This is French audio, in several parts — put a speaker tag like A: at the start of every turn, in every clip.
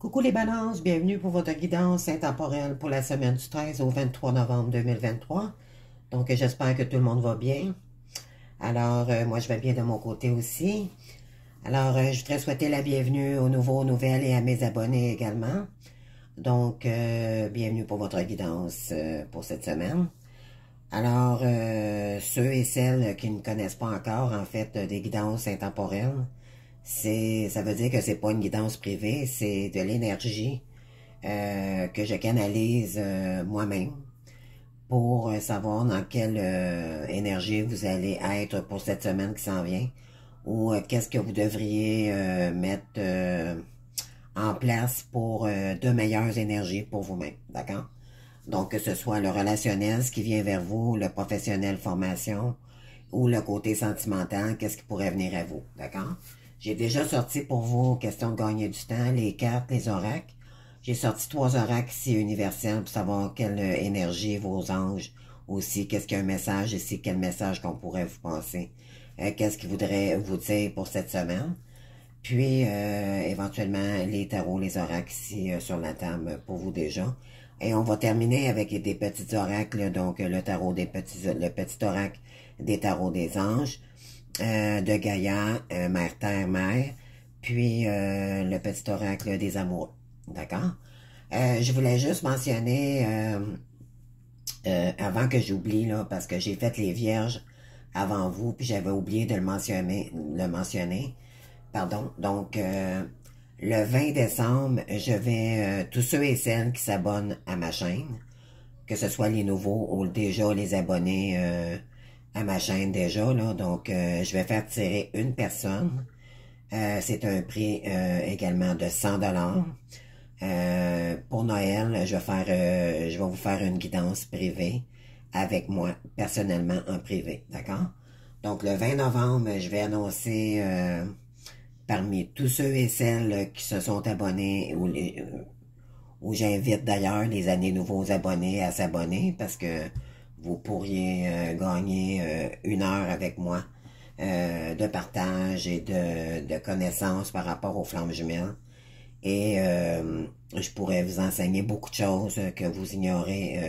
A: Coucou les balances, bienvenue pour votre guidance intemporelle pour la semaine du 13 au 23 novembre 2023. Donc j'espère que tout le monde va bien. Alors moi je vais bien de mon côté aussi. Alors je voudrais souhaiter la bienvenue aux nouveaux, aux nouvelles et à mes abonnés également. Donc bienvenue pour votre guidance pour cette semaine. Alors ceux et celles qui ne connaissent pas encore en fait des guidances intemporelles, ça veut dire que c'est pas une guidance privée, c'est de l'énergie que je canalise moi-même pour savoir dans quelle énergie vous allez être pour cette semaine qui s'en vient ou qu'est-ce que vous devriez mettre en place pour de meilleures énergies pour vous-même, d'accord? Donc que ce soit le relationnel, ce qui vient vers vous, le professionnel formation ou le côté sentimental, qu'est-ce qui pourrait venir à vous, d'accord? J'ai déjà sorti pour vous, question de gagner du temps, les cartes, les oracles. J'ai sorti 3 oracles ici universels pour savoir quelle énergie vos anges aussi, qu'est-ce qu'il y a un message ici, quel message qu'on pourrait vous penser, qu'est-ce qu'ils voudraient vous dire pour cette semaine. Puis, éventuellement, les tarots, les oracles ici sur la table pour vous déjà. Et on va terminer avec des petits oracles, donc le tarot des le petit oracle des tarots des anges, de Gaïa, Mère Terre, Mère, puis le petit oracle des amoureux. D'accord? Je voulais juste mentionner, avant que j'oublie, là, parce que j'ai fait les vierges avant vous, puis j'avais oublié de le mentionner. Pardon. Donc, le 20 décembre, je vais, tous ceux et celles qui s'abonnent à ma chaîne, que ce soit les nouveaux ou déjà les abonnés à ma chaîne déjà, là, donc je vais faire tirer une personne. C'est un prix également de 100 $. Pour Noël, je vais vous faire une guidance privée avec moi, personnellement, en privé, d'accord? Donc, le 20 novembre, je vais annoncer parmi tous ceux et celles qui se sont abonnés, ou j'invite d'ailleurs les nouveaux abonnés à s'abonner, parce que vous pourriez gagner 1 heure avec moi de partage et de connaissances par rapport aux flammes jumelles. Et je pourrais vous enseigner beaucoup de choses que vous ignorez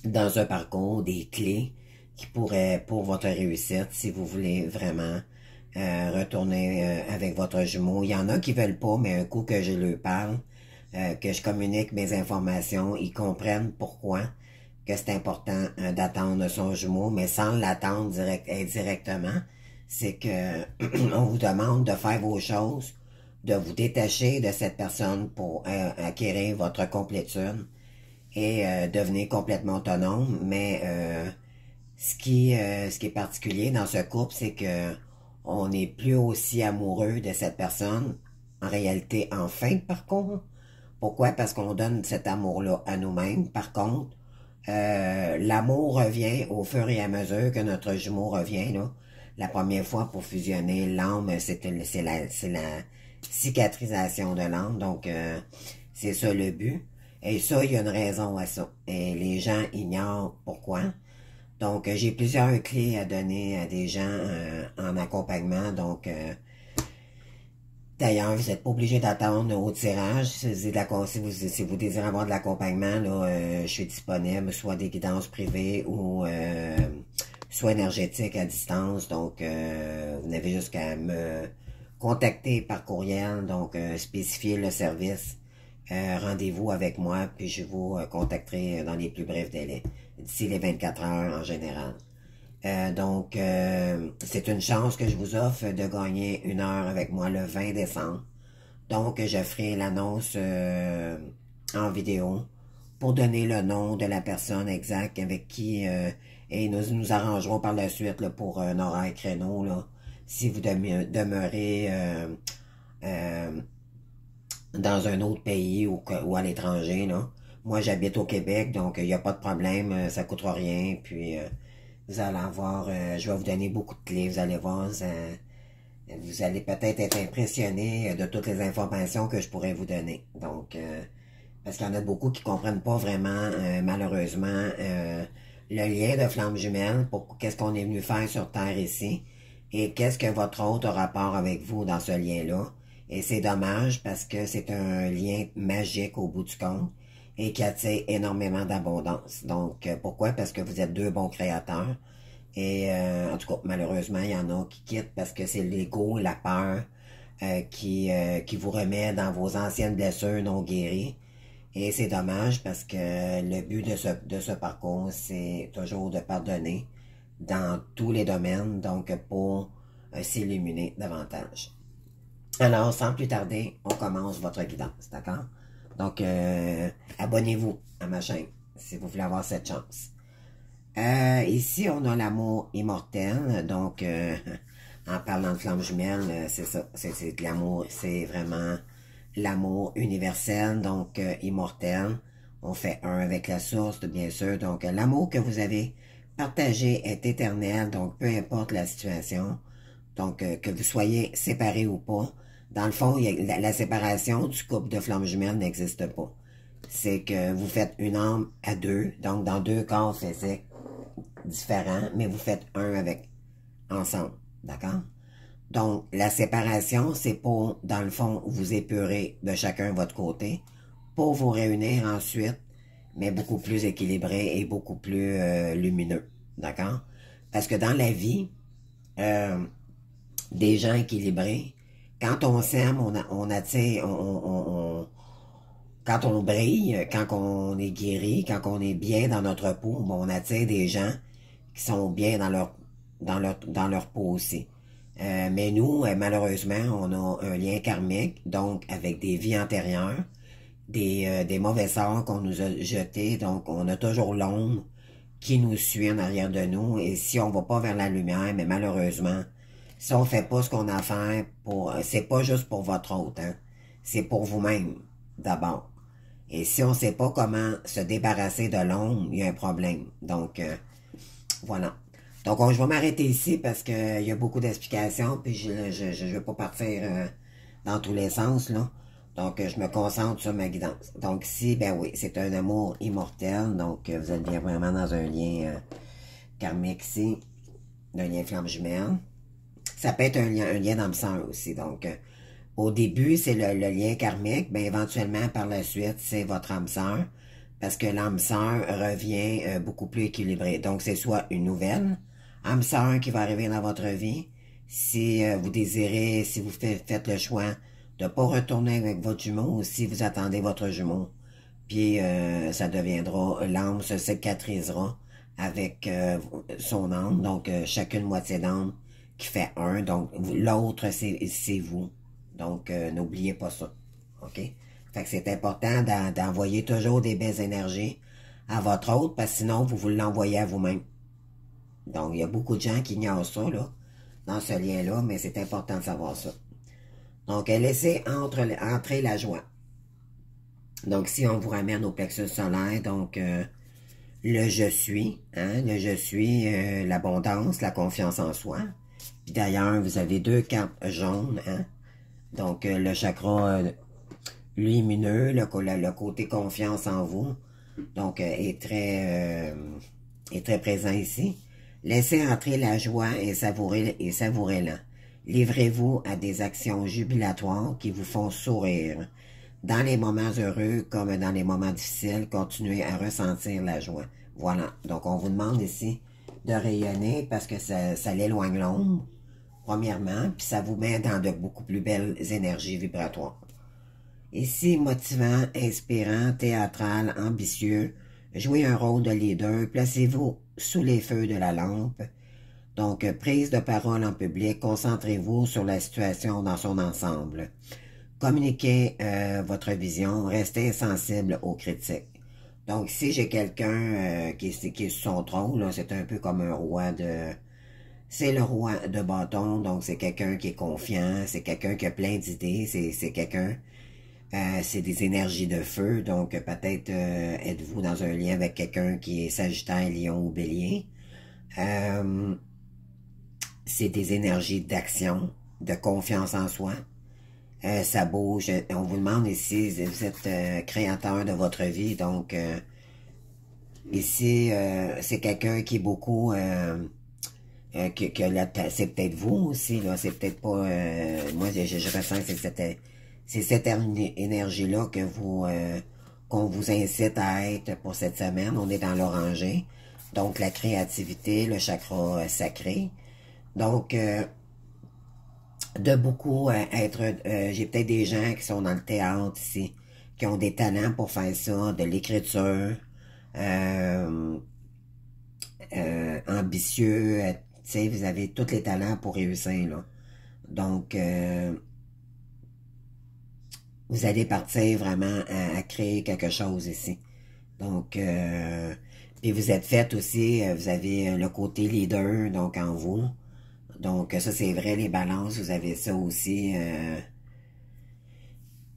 A: dans un parcours, des clés qui pourraient, pour votre réussite, si vous voulez vraiment retourner avec votre jumeau. Il y en a qui veulent pas, mais un coup que je leur parle, que je communique mes informations, ils comprennent pourquoi que c'est important d'attendre son jumeau, mais sans l'attendre directement. C'est que on vous demande de faire vos choses, de vous détacher de cette personne pour acquérir votre complétude et devenir complètement autonome. Mais ce qui est particulier dans ce couple, c'est que on n'est plus aussi amoureux de cette personne, en réalité, enfin, par contre. Pourquoi? Parce qu'on donne cet amour-là à nous-mêmes. Par contre, l'amour revient au fur et à mesure que notre jumeau revient, là. La première fois pour fusionner l'âme, c'est la cicatrisation de l'âme, donc c'est ça le but. Et ça, il y a une raison à ça. Et les gens ignorent pourquoi. Donc, j'ai plusieurs clés à donner à des gens en accompagnement. Donc, d'ailleurs, vous n'êtes pas obligé d'attendre au tirage. Si vous désirez avoir de l'accompagnement, là, je suis disponible, soit des guidances privées ou soit énergétiques à distance. Donc, vous n'avez juste qu'à me contacter par courriel, donc spécifier le service. Rendez-vous avec moi, puis je vous contacterai dans les plus brefs délais, d'ici les 24 heures en général. Donc, c'est une chance que je vous offre de gagner 1 heure avec moi le 20 décembre. Donc, je ferai l'annonce en vidéo pour donner le nom de la personne exacte avec qui, et nous arrangerons par la suite là, pour un horaire créneau, là, si vous demeurez dans un autre pays ou à l'étranger, là. Moi, j'habite au Québec, donc il n'y a pas de problème, ça coûtera rien, puis vous allez avoir, je vais vous donner beaucoup de clés, vous allez voir, vous allez peut-être être impressionné de toutes les informations que je pourrais vous donner. Donc, parce qu'il y en a beaucoup qui comprennent pas vraiment, malheureusement, le lien de flamme jumelle, pour qu'est-ce qu'on est venu faire sur Terre ici, et qu'est-ce que votre hôte a rapport avec vous dans ce lien-là, Et c'est dommage parce que c'est un lien magique au bout du compte et qui attire énormément d'abondance. Donc, pourquoi? Parce que vous êtes deux bons créateurs. Et en tout cas, malheureusement, il y en a qui quittent parce que c'est l'ego, la peur qui vous remet dans vos anciennes blessures non guéries. Et c'est dommage parce que le but de ce parcours, c'est toujours de pardonner dans tous les domaines, donc pour s'illuminer davantage. Alors, sans plus tarder, on commence votre guidance, d'accord? Donc, abonnez-vous à ma chaîne si vous voulez avoir cette chance. Ici, on a l'amour immortel, donc en parlant de flamme jumelle, c'est ça, c'est de l'amour, c'est vraiment l'amour universel, donc immortel. On fait un avec la source, bien sûr, donc l'amour que vous avez partagé est éternel, donc peu importe la situation, donc que vous soyez séparés ou pas, dans le fond, la séparation du couple de flamme jumelle n'existe pas. C'est que vous faites une âme à deux, donc dans deux corps physiques différents, mais vous faites un avec ensemble, d'accord? Donc, la séparation, c'est pour, dans le fond, vous épurer de chacun votre côté, pour vous réunir ensuite, mais beaucoup plus équilibré et beaucoup plus lumineux, d'accord? Parce que dans la vie, des gens équilibrés, quand on s'aime, on attire, quand on brille, quand on est guéri, quand on est bien dans notre peau, bon, on attire des gens qui sont bien dans leur peau aussi. Mais nous, malheureusement, on a un lien karmique, donc avec des vies antérieures, des mauvais sorts qu'on nous a jetés, donc on a toujours l'ombre qui nous suit en arrière de nous, et si on va pas vers la lumière, mais malheureusement, si on fait pas ce qu'on a à faire, c'est pas juste pour votre autre, hein, c'est pour vous-même, d'abord. Et si on sait pas comment se débarrasser de l'ombre, il y a un problème. Donc, voilà. Donc, je vais m'arrêter ici parce qu'il y a beaucoup d'explications, puis je veux pas partir dans tous les sens, là. Donc, je me concentre sur ma guidance. Donc, ici, ben oui, c'est un amour immortel. Donc, vous êtes bien vraiment dans un lien karmique ici, d'un lien flamme jumelle. Ça peut être un lien d'âme sœur aussi. Donc, au début, c'est le lien karmique. Ben, éventuellement, par la suite, c'est votre âme sœur. Parce que l'âme sœur revient beaucoup plus équilibrée. Donc, c'est soit une nouvelle âme sœur qui va arriver dans votre vie. Si vous désirez, si vous faites le choix de ne pas retourner avec votre jumeau, ou si vous attendez votre jumeau, puis ça deviendra, l'âme se cicatrisera avec son âme. Donc, chacune moitié d'âme qui fait un. Donc, l'autre, c'est vous. Donc, n'oubliez pas ça. OK? Fait que c'est important d'envoyer toujours des belles énergies à votre autre, parce que sinon, vous l'envoyez à vous-même. Donc, il y a beaucoup de gens qui ignorent ça, là, dans ce lien-là, mais c'est important de savoir ça. Donc, laissez entrer la joie. Donc, si on vous ramène au plexus solaire, donc, le je suis, hein, le je suis, l'abondance, la confiance en soi. Puis d'ailleurs, vous avez deux cartes jaunes, hein. Donc, le chakra lumineux, le côté confiance en vous, donc est très présent ici. Laissez entrer la joie et savourez-la. Livrez-vous à des actions jubilatoires qui vous font sourire. Dans les moments heureux comme dans les moments difficiles, continuez à ressentir la joie. Voilà. Donc, on vous demande ici de rayonner parce que ça l'éloigne l'ombre, premièrement, puis ça vous met dans de beaucoup plus belles énergies vibratoires. Ici, motivant, inspirant, théâtral, ambitieux, jouez un rôle de leader, placez-vous sous les feux de la lampe. Donc, prise de parole en public, concentrez-vous sur la situation dans son ensemble. Communiquez votre vision, restez sensible aux critiques. Donc, si j'ai quelqu'un qui est sur son trône, c'est un peu comme un roi de... C'est le roi de bâton, donc c'est quelqu'un qui est confiant, c'est quelqu'un qui a plein d'idées, c'est quelqu'un... c'est des énergies de feu, donc peut-être êtes-vous dans un lien avec quelqu'un qui est Sagittaire, Lion ou Bélier. C'est des énergies d'action, de confiance en soi. Ça bouge. On vous demande ici, vous êtes créateur de votre vie, donc ici, c'est quelqu'un qui est beaucoup c'est peut-être vous aussi, là, c'est peut-être pas, moi, je ressens que c'est cette énergie-là que qu'on vous incite à être pour cette semaine. On est dans l'orangé. Donc, la créativité, le chakra sacré. Donc, de beaucoup être, j'ai peut-être des gens qui sont dans le théâtre ici, qui ont des talents pour faire ça, de l'écriture, ambitieux, tu sais, vous avez tous les talents pour réussir, là. Donc, vous allez partir vraiment à créer quelque chose ici. Donc, puis vous êtes fait aussi, vous avez le côté leader, donc en vous. Donc, ça c'est vrai, les balances, vous avez ça aussi.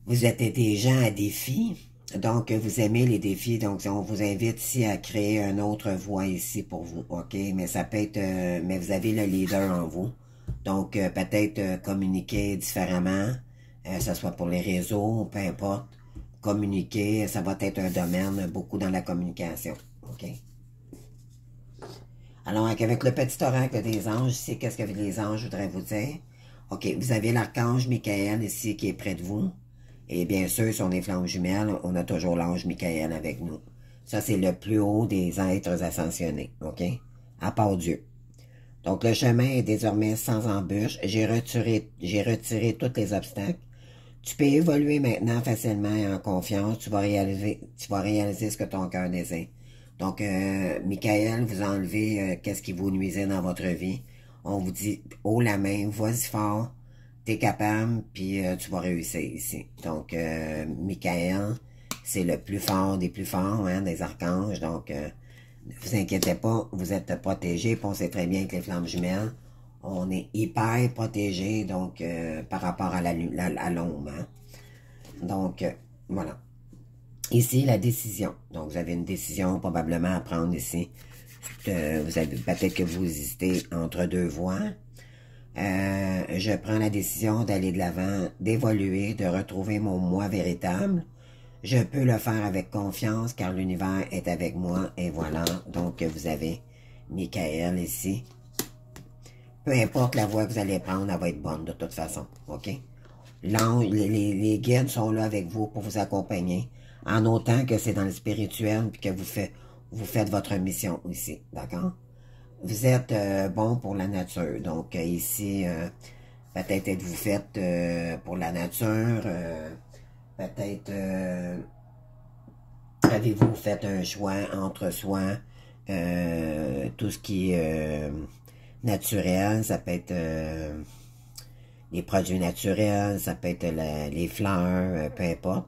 A: Vous êtes des gens à défi, donc vous aimez les défis, donc on vous invite ici à créer une autre voie ici pour vous, ok? Mais ça peut être, mais vous avez le leader en vous, donc peut-être communiquer différemment, que ce soit pour les réseaux, peu importe, communiquer, ça va être un domaine beaucoup dans la communication, ok? Alors, avec le petit oracle des anges, ici, qu'est-ce que les anges voudraient vous dire? Ok, vous avez l'archange Michael ici qui est près de vous. Et bien sûr, si on est flammes jumelles, on a toujours l'ange Michael avec nous. Ça, c'est le plus haut des êtres ascensionnés, ok? À part Dieu. Donc, le chemin est désormais sans embûche. J'ai retiré tous les obstacles. Tu peux évoluer maintenant facilement et en confiance. Tu vas réaliser ce que ton cœur désire. Donc, Michael, vous enlevez qu'est-ce qui vous nuisait dans votre vie. On vous dit, haut la main, vas-y fort, t'es capable, puis tu vas réussir ici. Donc, Michael, c'est le plus fort des plus forts, hein, des archanges. Donc, ne vous inquiétez pas, vous êtes protégés, puis on sait très bien que les flammes jumelles, on est hyper protégés, donc, par rapport à l'ombre. Hein. Donc, voilà. Ici, la décision. Donc, vous avez une décision probablement à prendre ici. Vous avez peut-être que vous hésitez entre deux voies. Je prends la décision d'aller de l'avant, d'évoluer, de retrouver mon moi véritable. Je peux le faire avec confiance car l'univers est avec moi. Et voilà, donc vous avez Michael ici. Peu importe la voie que vous allez prendre, elle va être bonne de toute façon. OK? L'ange, les guides sont là avec vous pour vous accompagner. En autant que c'est dans le spirituel puis que vous faites votre mission ici. D'accord? Vous êtes bon pour la nature. Donc, ici, peut-être êtes-vous fait pour la nature. Peut-être avez-vous fait un choix entre soi. Tout ce qui est naturel. Ça peut être les produits naturels. Ça peut être les fleurs. Peu importe.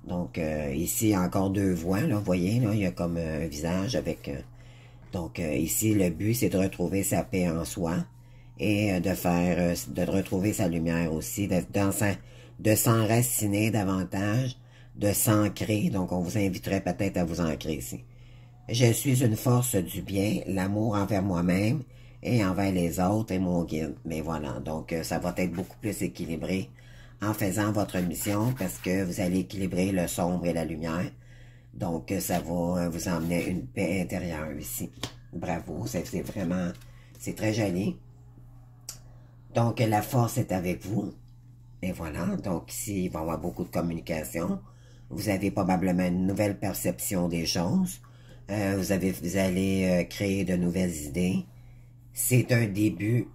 A: Donc, ici, encore deux voies. Là, vous voyez, là, il y a comme un visage avec... Donc, ici, le but, c'est de retrouver sa paix en soi et de retrouver sa lumière aussi, de s'enraciner davantage, de s'ancrer. Donc, on vous inviterait peut-être à vous ancrer ici. Je suis une force du bien, l'amour envers moi-même et envers les autres et mon guide. Mais voilà, donc, ça va être beaucoup plus équilibré en faisant votre mission parce que vous allez équilibrer le sombre et la lumière. Donc, ça va vous emmener une paix intérieure ici. Bravo, c'est vraiment, c'est très joli. Donc, la force est avec vous. Et voilà, donc ici, il va y avoir beaucoup de communication. Vous avez probablement une nouvelle perception des choses. Vous allez créer de nouvelles idées. C'est un début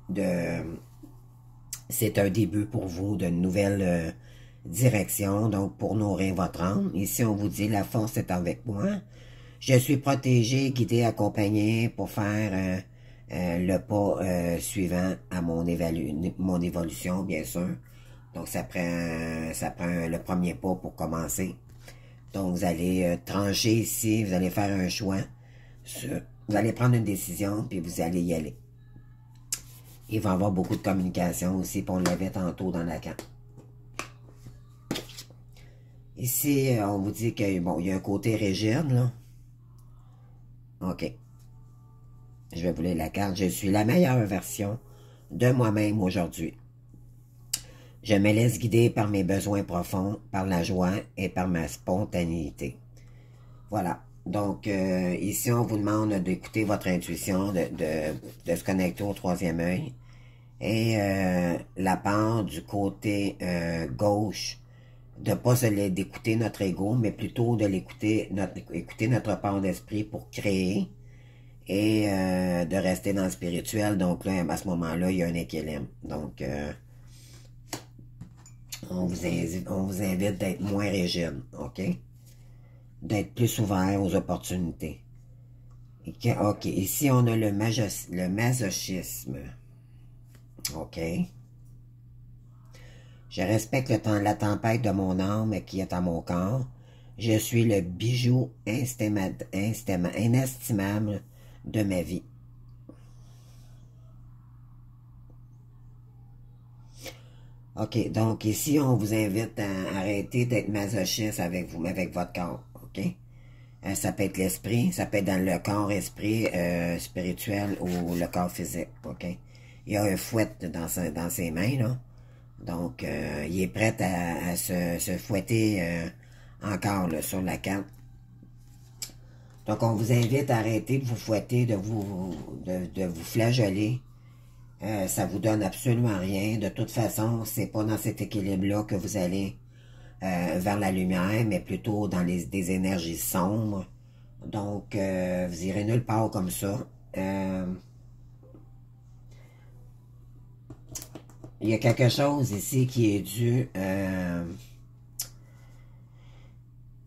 A: pour vous de nouvelles directions, donc pour nourrir votre âme. Ici, on vous dit, la force est avec moi. Je suis protégé, guidé, accompagné pour faire le pas suivant à mon évolution, bien sûr. Donc, ça prend le premier pas pour commencer. Donc, vous allez trancher ici, vous allez faire un choix. Vous allez prendre une décision, puis vous allez y aller. Il va y avoir beaucoup de communication aussi, puis on l'avait tantôt dans la carte. Ici, on vous dit que bon, il y a un côté rigide, là. OK. Je vais vous lire la carte. Je suis la meilleure version de moi-même aujourd'hui. Je me laisse guider par mes besoins profonds, par la joie et par ma spontanéité. Voilà. Donc, ici, on vous demande d'écouter votre intuition, de se connecter au troisième œil. Et la part du côté gauche, de pas d'écouter notre ego, mais plutôt de écouter notre part d'esprit pour créer et de rester dans le spirituel. Donc là, à ce moment-là, il y a un équilibre. Donc, on vous invite d'être moins rigide, OK? D'être plus ouvert aux opportunités. OK, ici, on a le masochisme. OK. Je respecte la tempête de mon âme qui est à mon corps. Je suis le bijou inestimable de ma vie. OK, donc ici, on vous invite à arrêter d'être masochiste avec vous, avec votre corps. OK? Ça peut être l'esprit, ça peut être dans le corps-esprit spirituel ou le corps physique. OK? Il y a un fouet dans ses mains, là. Donc, il est prêt à se fouetter encore là, sur la carte. Donc, on vous invite à arrêter de vous fouetter, de vous flageller. Ça vous donne absolument rien. De toute façon, c'est pas dans cet équilibre-là que vous allez vers la lumière, mais plutôt dans des énergies sombres. Donc, vous irez nulle part comme ça. Il y a quelque chose ici qui est dû...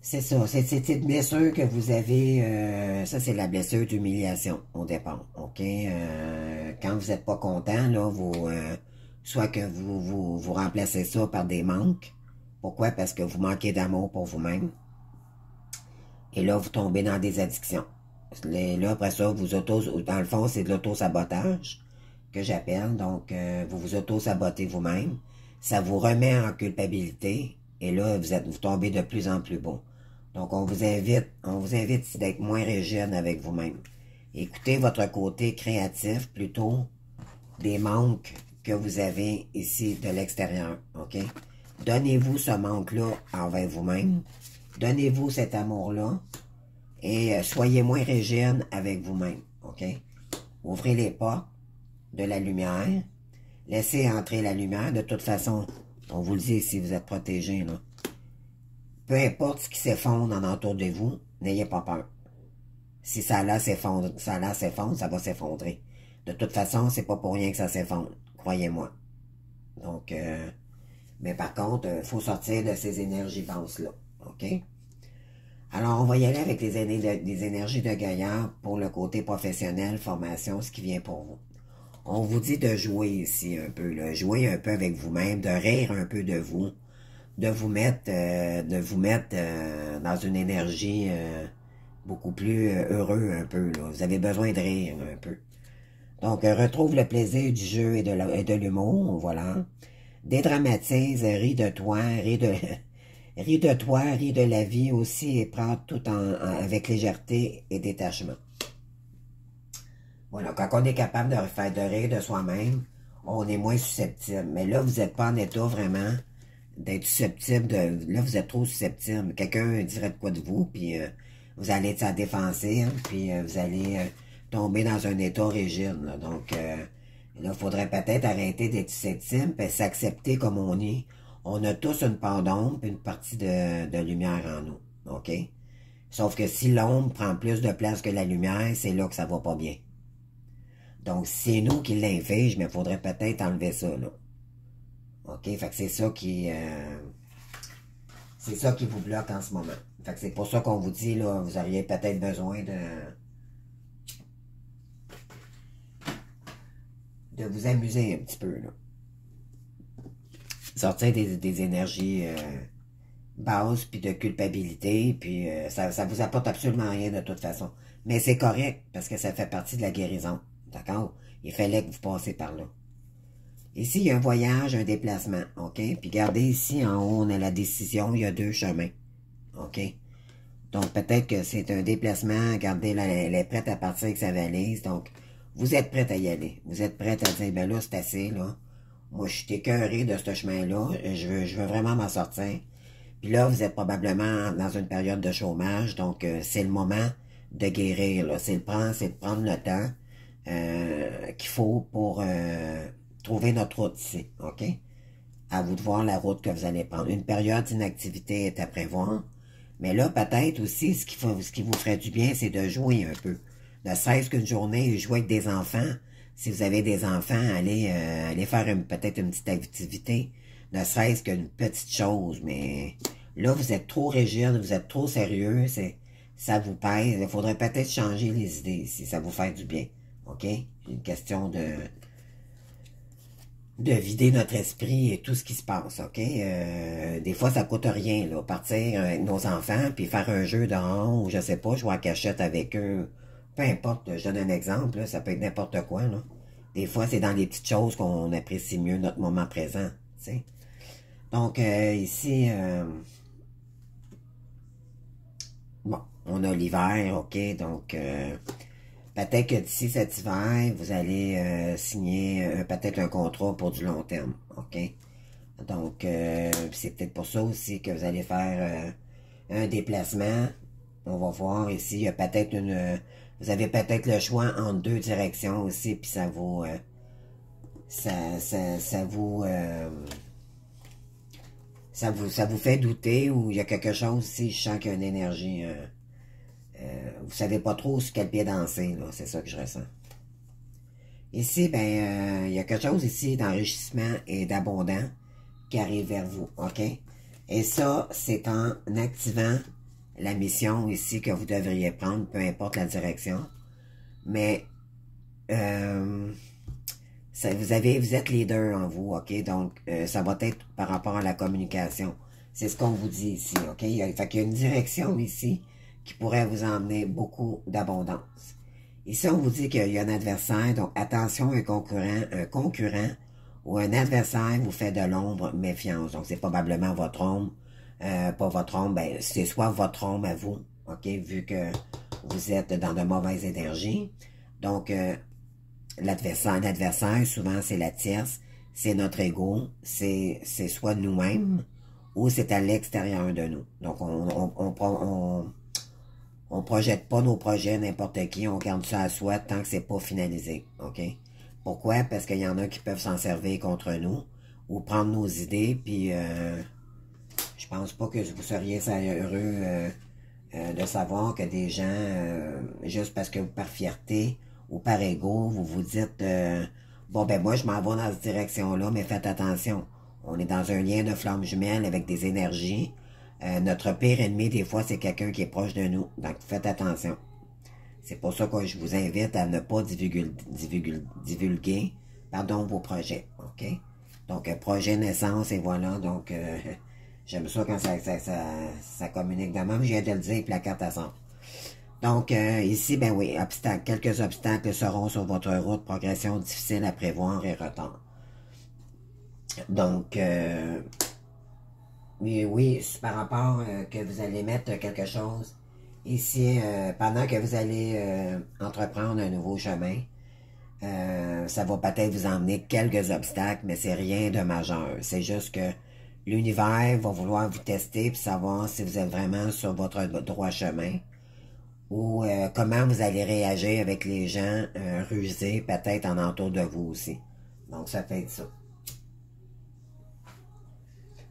A: c'est ça, c'est cette blessure que vous avez... ça, c'est la blessure d'humiliation au départ, OK? Quand vous n'êtes pas content, là, soit que vous remplacez ça par des manques. Pourquoi? Parce que vous manquez d'amour pour vous-même. Et là, vous tombez dans des addictions. Là, après ça, dans le fond, c'est de l'auto-sabotage que j'appelle. Donc, vous vous auto-sabotez vous-même. Ça vous remet en culpabilité. Et là, vous tombez de plus en plus beau. Donc, on vous invite d'être moins rigide avec vous-même. Écoutez votre côté créatif plutôt des manques que vous avez ici de l'extérieur. OK? Donnez-vous ce manque-là envers vous-même. Donnez-vous cet amour-là. Et soyez moins rigide avec vous-même. OK? Ouvrez les portes de la lumière. Laissez entrer la lumière. De toute façon, on vous le dit si vous êtes protégé, là. Peu importe ce qui s'effondre en entour de vous, n'ayez pas peur. Si ça là s'effondre, ça va s'effondrer. De toute façon, c'est pas pour rien que ça s'effondre. Croyez-moi. Donc, mais par contre, il faut sortir de ces énergies basses-là. OK? Alors, on va y aller avec les énergies de Gaïa pour le côté professionnel, formation, ce qui vient pour vous. On vous dit de jouer ici un peu, là. Jouer un peu avec vous-même, de rire un peu de vous, de vous mettre dans une énergie beaucoup plus heureux un peu, là. Vous avez besoin de rire un peu. Donc, retrouve le plaisir du jeu et de l'humour, voilà. Dédramatise, ris de toi, ris de la vie aussi et prends tout avec légèreté et détachement. Voilà, quand on est capable de faire de rire de soi-même, on est moins susceptible. Mais là, vous n'êtes pas en état vraiment d'être susceptible. Là, vous êtes trop susceptible. Quelqu'un dirait de quoi de vous, puis vous allez être à défensive, puis vous allez tomber dans un état rigide. Là. Donc, là, il faudrait peut-être arrêter d'être susceptible et s'accepter comme on est. On a tous une part d'ombre et une partie de lumière en nous. OK? Sauf que si l'ombre prend plus de place que la lumière, c'est là que ça va pas bien. Donc, c'est nous qui l'inflige, mais il faudrait peut-être enlever ça, là. OK? Fait que c'est ça qui vous bloque en ce moment. Fait que c'est pour ça qu'on vous dit, là, vous auriez peut-être besoin de vous amuser un petit peu, là. Sortir des énergies basses, puis de culpabilité, puis ça vous apporte absolument rien de toute façon. Mais c'est correct, parce que ça fait partie de la guérison. D'accord? Il fallait que vous passiez par là. Ici, il y a un voyage, un déplacement. OK? Puis regardez ici, en haut, on a la décision. Il y a 2 chemins. OK? Donc, peut-être que c'est un déplacement. Regardez, là, elle est prête à partir avec sa valise. Donc, vous êtes prête à y aller. Vous êtes prête à dire, ben là, c'est assez, là. Moi, je suis écœuré de ce chemin-là. Je veux vraiment m'en sortir. Puis là, vous êtes probablement dans une période de chômage, donc c'est le moment de guérir, là. C'est de prendre le temps qu'il faut pour trouver notre route ici, OK? À vous de voir la route que vous allez prendre. Une période d'inactivité est à prévoir, mais là, peut-être aussi, ce qui vous ferait du bien, c'est de jouer un peu. Ne serait-ce qu'une journée, jouer avec des enfants. Si vous avez des enfants, allez faire peut-être une petite activité. Ne serait-ce qu'une petite chose, mais là, vous êtes trop rigide, vous êtes trop sérieux, ça vous pèse. Il faudrait peut-être changer les idées si ça vous fait du bien. OK? Une question de vider notre esprit et tout ce qui se passe, OK? Des fois, ça coûte rien, là, partir avec nos enfants, puis faire un jeu dehors, ou je sais pas, jouer à cachette avec eux. Peu importe, je donne un exemple, là, ça peut être n'importe quoi, là. Des fois, c'est dans les petites choses qu'on apprécie mieux notre moment présent, tu sais. Donc, ici, bon, on a l'hiver, OK, donc... peut-être que d'ici cet hiver, vous allez signer peut-être un contrat pour du long terme, OK? Donc, c'est peut-être pour ça aussi que vous allez faire un déplacement. On va voir ici, il y a peut-être vous avez peut-être le choix entre deux directions aussi, puis ça vous... ça vous fait douter, ou il y a quelque chose ici, je sens qu'il y a une énergie... vous savez pas trop sur quel pied danser, là, c'est ça que je ressens. Ici, ben, il y a quelque chose ici d'enrichissement et d'abondant qui arrive vers vous, OK? Et ça, c'est en activant la mission ici que vous devriez prendre, peu importe la direction. Mais, vous êtes leader en vous, OK? Donc, ça va être par rapport à la communication. C'est ce qu'on vous dit ici, OK? Fait qu'il y a une direction ici qui pourrait vous emmener beaucoup d'abondance. Ici, on vous dit qu'il y a un adversaire, donc attention, un concurrent ou un adversaire vous fait de l'ombre, méfiance. Donc, c'est probablement votre ombre, pas votre ombre, ben, c'est soit votre ombre à vous, OK, vu que vous êtes dans de mauvaises énergies. Donc, l'adversaire, souvent, c'est la tierce, c'est notre ego, c'est soit nous-mêmes, ou c'est à l'extérieur de nous. Donc, on projette pas nos projets n'importe qui, on garde ça à soi tant que c'est pas finalisé, OK? Pourquoi? Parce qu'il y en a qui peuvent s'en servir contre nous, ou prendre nos idées, puis je pense pas que vous seriez heureux de savoir que des gens, juste parce que par fierté ou par ego, vous vous dites, bon ben moi je m'en vais dans cette direction-là, mais faites attention, on est dans un lien de flamme jumelle avec des énergies. Notre pire ennemi, des fois, c'est quelqu'un qui est proche de nous. Donc, faites attention. C'est pour ça que je vous invite à ne pas divulguer vos projets. OK? Donc, projet naissance, et voilà. Donc, j'aime ça quand ça communique de même. Je viens de le dire, puis la carte à sort. Donc, ici, ben oui, quelques obstacles seront sur votre route. Progression difficile à prévoir et retard. Donc, oui, c'est par rapport que vous allez mettre quelque chose ici, pendant que vous allez entreprendre un nouveau chemin, ça va peut-être vous emmener quelques obstacles, mais c'est rien de majeur. C'est juste que l'univers va vouloir vous tester pour savoir si vous êtes vraiment sur votre droit chemin, ou comment vous allez réagir avec les gens rusés, peut-être en entour de vous aussi. Donc, ça peut être ça.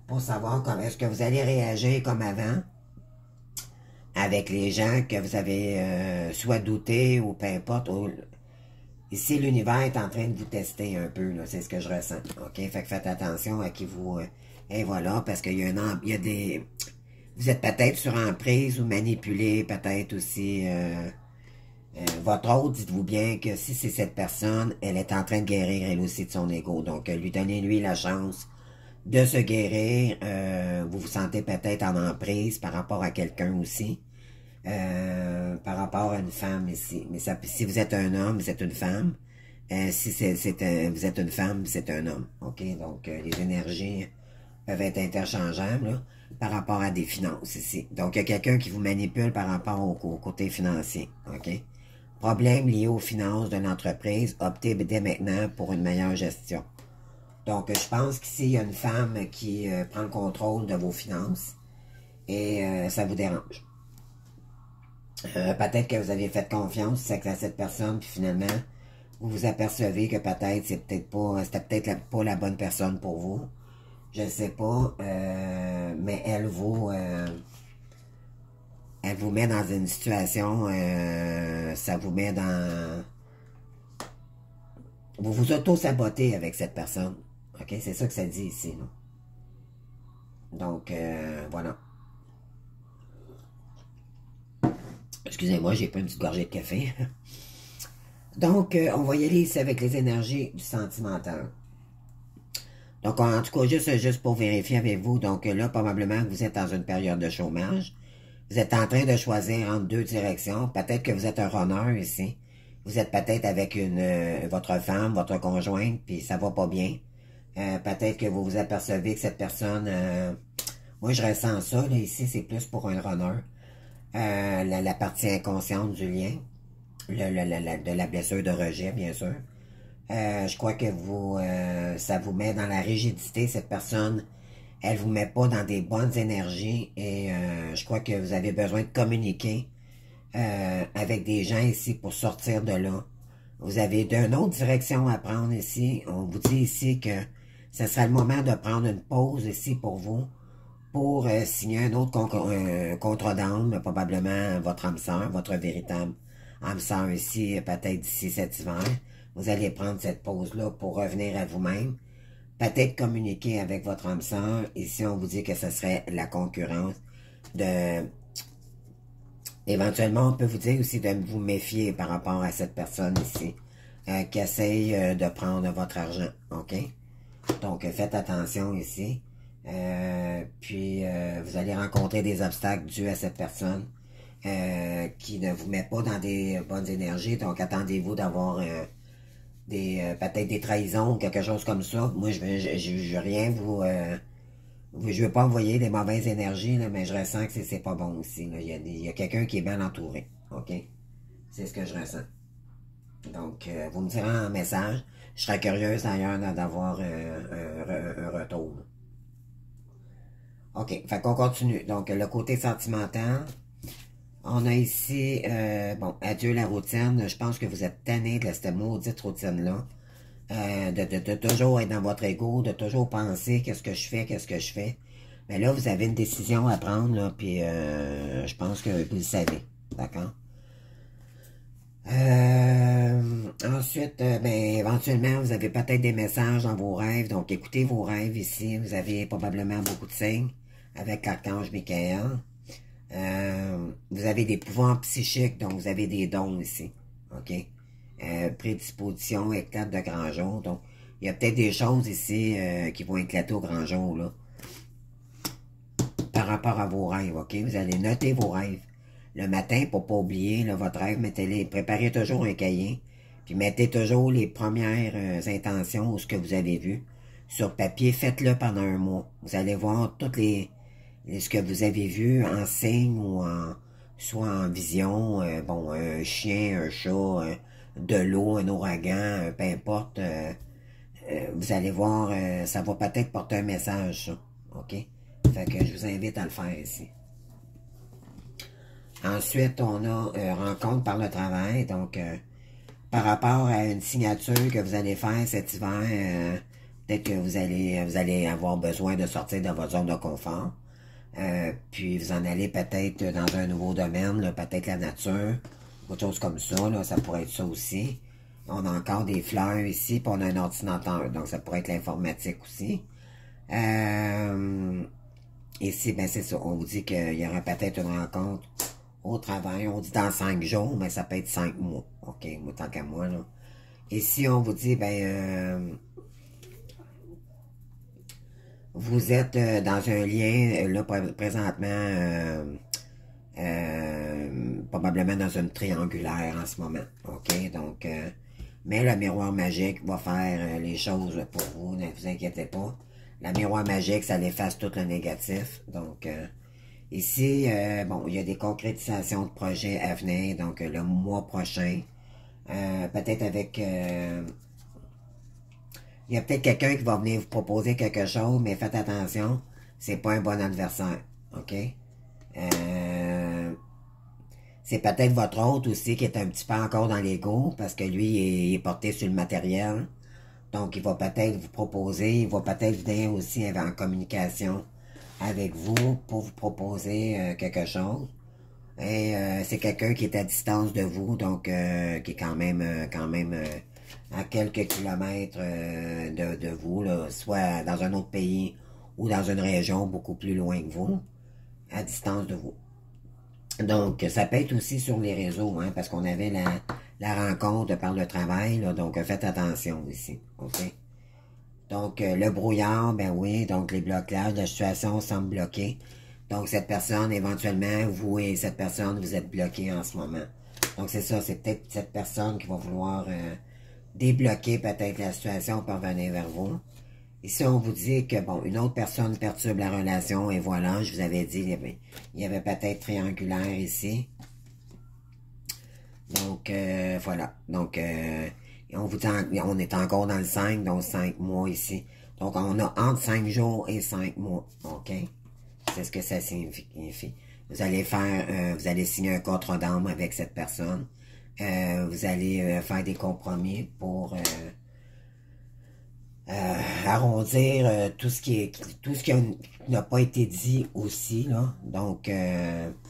A: Pour savoir comment est-ce que vous allez réagir comme avant avec les gens que vous avez soit douté ou peu importe. Ici, l'univers est en train de vous tester un peu, c'est ce que je ressens. OK? Fait que faites attention à qui vous... et voilà, parce qu'il y a des... Vous êtes peut-être sur emprise ou manipulé, peut-être aussi... votre autre, dites-vous bien que si c'est cette personne, elle est en train de guérir elle aussi de son ego. Donc, lui donnez-lui la chance de se guérir. Vous vous sentez peut-être en emprise par rapport à quelqu'un aussi. Par rapport à une femme ici. Mais ça, si vous êtes un homme, vous êtes une femme. Si vous êtes une femme, c'est un homme. OK? Donc, les énergies peuvent être interchangeables là, par rapport à des finances ici. Donc, il y a quelqu'un qui vous manipule par rapport au côté financier. OK? Problème lié aux finances de l'entreprise, optez dès maintenant pour une meilleure gestion. Donc, je pense qu'ici, il y a une femme qui prend le contrôle de vos finances. et ça vous dérange. Peut-être que vous avez fait confiance à cette personne, puis finalement, vous vous apercevez que peut-être c'était peut-être pas la bonne personne pour vous. Je ne sais pas, mais elle vous met dans une situation, ça vous met dans... Vous vous auto-sabotez avec cette personne. OK? C'est ça que ça dit ici, là. Donc, voilà. Excusez-moi, j'ai pas une petite gorgée de café. Donc, on va y aller ici avec les énergies du sentimental. Donc, en tout cas, juste pour vérifier avec vous, donc là, probablement que vous êtes dans une période de chômage. Vous êtes en train de choisir entre deux directions. Peut-être que vous êtes un runner ici. Vous êtes peut-être avec votre femme, votre conjointe, puis ça va pas bien. Peut-être que vous vous apercevez que cette personne... moi, je ressens ça, là, ici, c'est plus pour un runner. La partie inconsciente du lien. De la blessure de rejet, bien sûr. Je crois que ça vous met dans la rigidité, cette personne. Elle vous met pas dans des bonnes énergies et je crois que vous avez besoin de communiquer avec des gens ici pour sortir de là. Vous avez d'une autre direction à prendre ici. On vous dit ici que ce sera le moment de prendre une pause ici pour vous, pour signer un autre contrat d'âme, probablement votre âme sœur, votre véritable âme sœur ici, peut-être d'ici cet hiver. Vous allez prendre cette pause-là pour revenir à vous-même. Peut-être communiquer avec votre âme sœur. Ici, on vous dit que ce serait la concurrence de... Éventuellement, on peut vous dire aussi de vous méfier par rapport à cette personne ici qui essaye de prendre votre argent, OK? Donc, faites attention ici. Puis, vous allez rencontrer des obstacles dus à cette personne qui ne vous met pas dans des bonnes énergies. Donc, attendez-vous d'avoir peut-être des trahisons ou quelque chose comme ça. Moi, je veux rien je veux pas envoyer des mauvaises énergies, là, mais je ressens que c'est pas bon aussi. Là. Il y a quelqu'un qui est bien entouré. OK? C'est ce que je ressens. Donc, vous me direz en message. Je serais curieuse d'ailleurs d'avoir un retour. Là. OK, fait qu'on continue. Donc, le côté sentimental. On a ici, bon, adieu la routine. Je pense que vous êtes tanné de cette maudite routine-là. De toujours être dans votre ego, de toujours penser qu'est-ce que je fais. Mais là, vous avez une décision à prendre, là, puis je pense que vous le savez. D'accord? Ensuite, ben, éventuellement, vous avez peut-être des messages dans vos rêves. Donc, écoutez vos rêves ici. Vous avez probablement beaucoup de signes avec l'archange Michael. Vous avez des pouvoirs psychiques, donc vous avez des dons ici. OK? Prédisposition, éclate de grand jour. Donc, il y a peut-être des choses ici qui vont éclater au grand jour, là. Par rapport à vos rêves, OK? Vous allez noter vos rêves. Le matin, pour pas oublier là, votre rêve, préparez toujours un cahier. Puis mettez toujours les premières intentions ou ce que vous avez vu sur papier. Faites-le pendant un mois. Vous allez voir ce que vous avez vu en signe ou soit en vision. Bon, un chien, un chat, de l'eau, un ouragan, peu importe. Vous allez voir, ça va peut-être porter un message, ça. OK? Fait que je vous invite à le faire ici. Ensuite, on a rencontre par le travail. Donc, par rapport à une signature que vous allez faire cet hiver, peut-être que vous allez avoir besoin de sortir de votre zone de confort. Puis vous en allez peut-être dans un nouveau domaine, peut-être la nature, autre chose comme ça, là, ça pourrait être ça aussi. On a encore des fleurs ici, puis on a un ordinateur, donc ça pourrait être l'informatique aussi. Ici, ben c'est ça, on vous dit qu'il y aura peut-être une rencontre au travail, on dit dans 5 jours, mais ça peut être 5 mois. OK, moi, tant qu'à moi, là. Ici, on vous dit, ben, vous êtes dans un lien, là, présentement, probablement dans une triangulaire en ce moment. OK, donc, mais le miroir magique va faire les choses pour vous, ne vous inquiétez pas. Le miroir magique, ça efface tout le négatif. Donc, ici, bon, il y a des concrétisations de projets à venir, donc le mois prochain. Peut-être avec... il y a peut-être quelqu'un qui va venir vous proposer quelque chose, mais faites attention, c'est pas un bon adversaire, OK? C'est peut-être votre hôte aussi qui est un petit peu encore dans l'ego, parce que lui, il est porté sur le matériel. Donc, il va peut-être vous proposer, il va peut-être venir aussi en communication avec vous pour vous proposer quelque chose. Et c'est quelqu'un qui est à distance de vous, donc qui est quand même à quelques kilomètres de vous, là, soit dans un autre pays ou dans une région beaucoup plus loin que vous, à distance de vous. Donc, ça peut être aussi sur les réseaux, hein, parce qu'on avait la rencontre par le travail, là, donc faites attention ici, ok? Donc, le brouillard, ben oui, donc les blocages, la situation semble bloquée. Donc, cette personne, éventuellement, vous et cette personne, vous êtes bloqués en ce moment. Donc, c'est ça, c'est peut-être cette personne qui va vouloir débloquer peut-être la situation pour revenir vers vous. Ici, on vous dit que, bon, une autre personne perturbe la relation, et voilà, je vous avais dit, il y avait peut-être triangulaire ici. Donc, voilà. Donc, on vous dit, on est encore dans le 5, donc 5 mois ici. Donc, on a entre 5 jours et 5 mois, ok? C'est ce que ça signifie. Vous allez faire, vous allez signer un contrat d'âme avec cette personne. Vous allez faire des compromis pour arrondir tout ce qui n'a pas été dit aussi, là. Donc,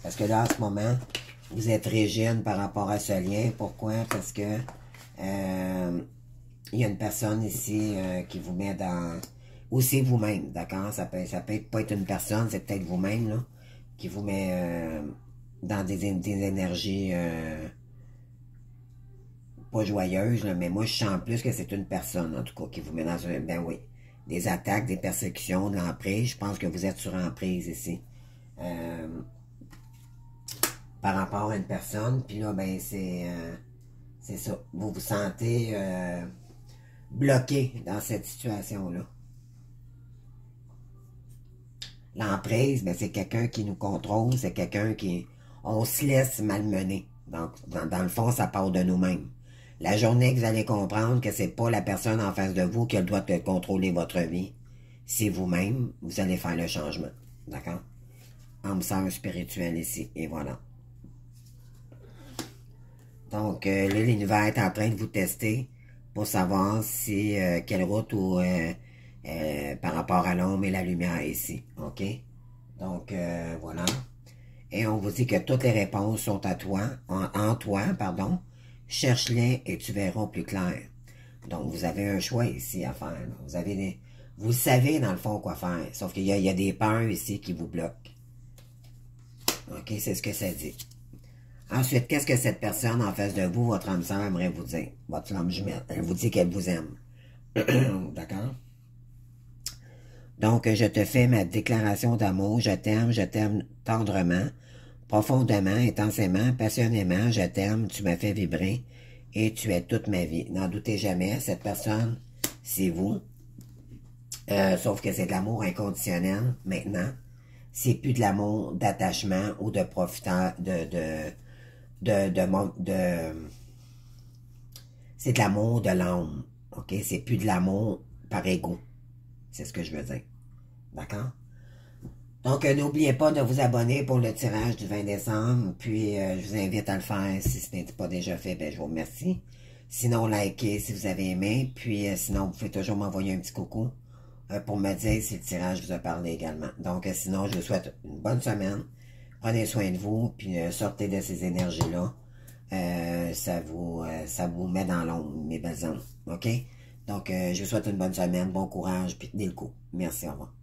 A: parce que là, en ce moment, vous êtes rigide par rapport à ce lien. Pourquoi? Parce que il y a une personne ici qui vous met dans... Ou c'est vous-même, d'accord? Ça peut pas être une personne, c'est peut-être vous-même, là, qui vous met dans des énergies pas joyeuses, là, mais moi, je sens plus que c'est une personne, en tout cas, qui vous met dans un... Ben oui, des attaques, des persécutions, de l'emprise. Je pense que vous êtes sur emprise ici. Par rapport à une personne, puis là, ben, c'est ça. Vous vous sentez bloqué dans cette situation-là. L'emprise, ben, c'est quelqu'un qui nous contrôle, c'est quelqu'un qui... On se laisse malmener. Donc, dans le fond, ça part de nous-mêmes. La journée que vous allez comprendre que c'est pas la personne en face de vous qui doit contrôler votre vie, c'est vous-même, vous allez faire le changement. D'accord? Âme sœur spirituelle ici, et voilà. Donc, là, l'univers est en train de vous tester pour savoir si quelle route ou par rapport à l'ombre et la lumière ici. OK? Donc, voilà. Et on vous dit que toutes les réponses sont à toi, en toi, pardon. Cherche-les et tu verras plus clair. Donc, vous avez un choix ici à faire. Vous savez, dans le fond, quoi faire. Sauf qu'il y a des peurs ici qui vous bloquent. OK? C'est ce que ça dit. Ensuite, qu'est-ce que cette personne en face de vous, votre âme sœur, aimerait vous dire? Votre flamme jumelle. Elle vous dit qu'elle vous aime. D'accord? Donc, je te fais ma déclaration d'amour. Je t'aime tendrement, profondément, intensément, passionnément. Je t'aime, tu m'as fait vibrer et tu es toute ma vie. N'en doutez jamais, cette personne, c'est vous. Sauf que c'est de l'amour inconditionnel, maintenant. C'est plus de l'amour d'attachement ou de profiteur, c'est de l'amour de l'âme, ok? C'est plus de l'amour par ego, c'est ce que je veux dire, d'accord? Donc, n'oubliez pas de vous abonner pour le tirage du 20 décembre, puis je vous invite à le faire si ce n'est pas déjà fait, ben je vous remercie. Sinon, likez si vous avez aimé, puis sinon, vous pouvez toujours m'envoyer un petit coucou pour me dire si le tirage vous a parlé également. Donc, sinon, je vous souhaite une bonne semaine. Prenez soin de vous, puis sortez de ces énergies-là. Ça vous met dans l'ombre, mes belles âmes. OK? Donc, je vous souhaite une bonne semaine, bon courage, puis tenez le coup. Merci, au revoir.